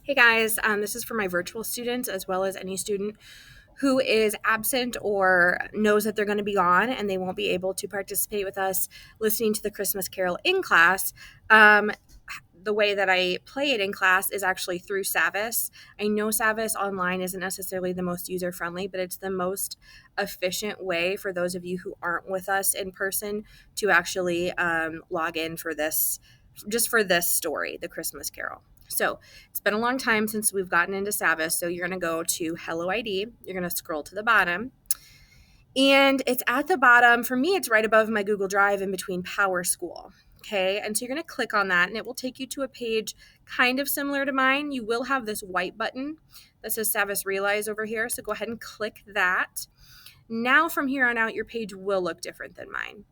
Hey guys, this is for my virtual students as well as any student who is absent or knows that they're going to be gone and they won't be able to participate with us listening to the Christmas Carol in class. The way that I play it in class is actually through Savvis. I know Savvis online isn't necessarily the most user friendly, but it's the most efficient way for those of you who aren't with us in person to actually log in for this, just for this story, the Christmas Carol. So it's been a long time since we've gotten into Savvis. So you're going to go to Hello ID. You're going to scroll to the bottom. And it's at the bottom. For me, it's right above my Google Drive in between Power School. Okay. And so you're going to click on that and it will take you to a page kind of similar to mine. You will have this white button that says Savvis Realize over here. So go ahead and click that. Now from here on out, your page will look different than mine.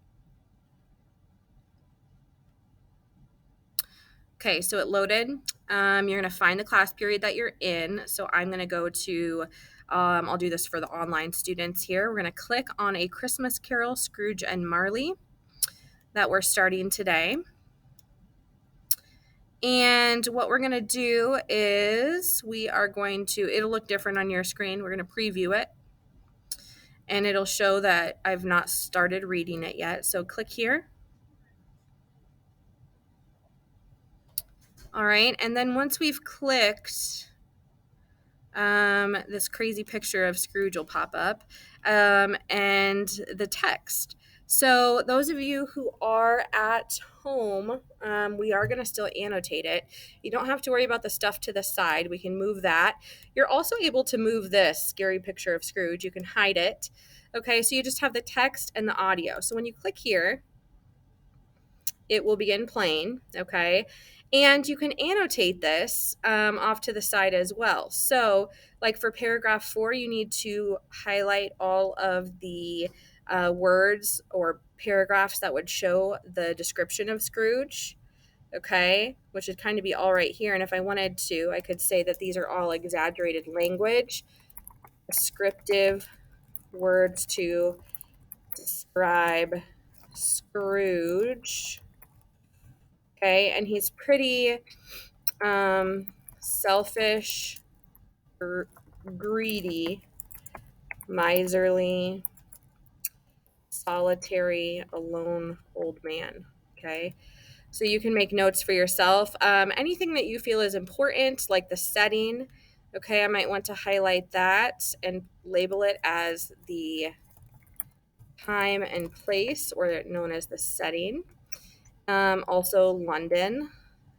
Okay, so it loaded. You're going to find the class period that you're in. So I'm going to go to, I'll do this for the online students here. We're going to click on A Christmas Carol, Scrooge and Marley that we're starting today. And what we're going to do is it'll look different on your screen. We're going to preview it. And it'll show that I've not started reading it yet. So click here. All right, and then once we've clicked, this crazy picture of Scrooge will pop up, and the text. So those of you who are at home, we are going to still annotate it. You don't have to worry about the stuff to the side. We can move that. You're also able to move this scary picture of Scrooge. You can hide it. Okay, so you just have the text and the audio. So when you click here, it will begin playing, okay? And you can annotate this off to the side as well. So like for paragraph 4, you need to highlight all of the words or paragraphs that would show the description of Scrooge, okay? Which would kind of be all right here. And if I wanted to, I could say that these are all exaggerated language, descriptive words to describe Scrooge. Okay, and he's pretty selfish, greedy, miserly, solitary, alone old man. Okay, so you can make notes for yourself. Anything that you feel is important, like the setting. Okay, I might want to highlight that and label it as the time and place, or known as the setting. Also, London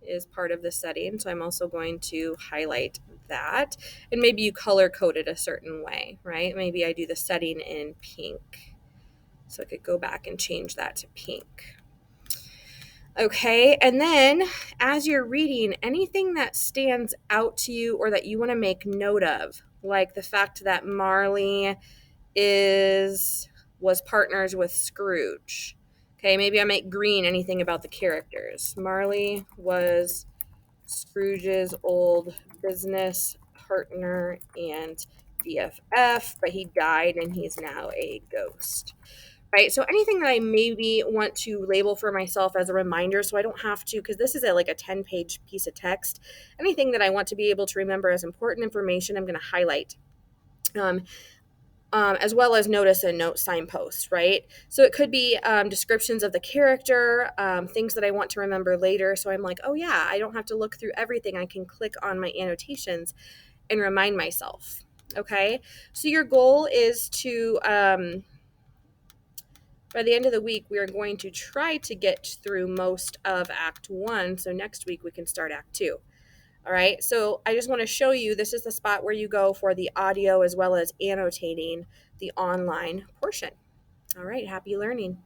is part of the setting, so I'm also going to highlight that. And maybe you color code it a certain way, right? Maybe I do the setting in pink. So I could go back and change that to pink. Okay, and then as you're reading, anything that stands out to you or that you want to make note of, like the fact that Marley was partners with Scrooge. Okay, maybe I make green anything about the characters. Marley was Scrooge's old business partner and BFF, but he died and he's now a ghost. Right, so anything that I maybe want to label for myself as a reminder so I don't have to, because this is like a 10-page piece of text, anything that I want to be able to remember as important information, I'm going to highlight. As well as notice and note signposts, right? So it could be descriptions of the character, things that I want to remember later. So I'm like, oh yeah, I don't have to look through everything. I can click on my annotations and remind myself. Okay, so your goal is to, by the end of the week, we are going to try to get through most of Act 1. So next week we can start Act 2. All right, so I just want to show you, this is the spot where you go for the audio as well as annotating the online portion. All right, happy learning.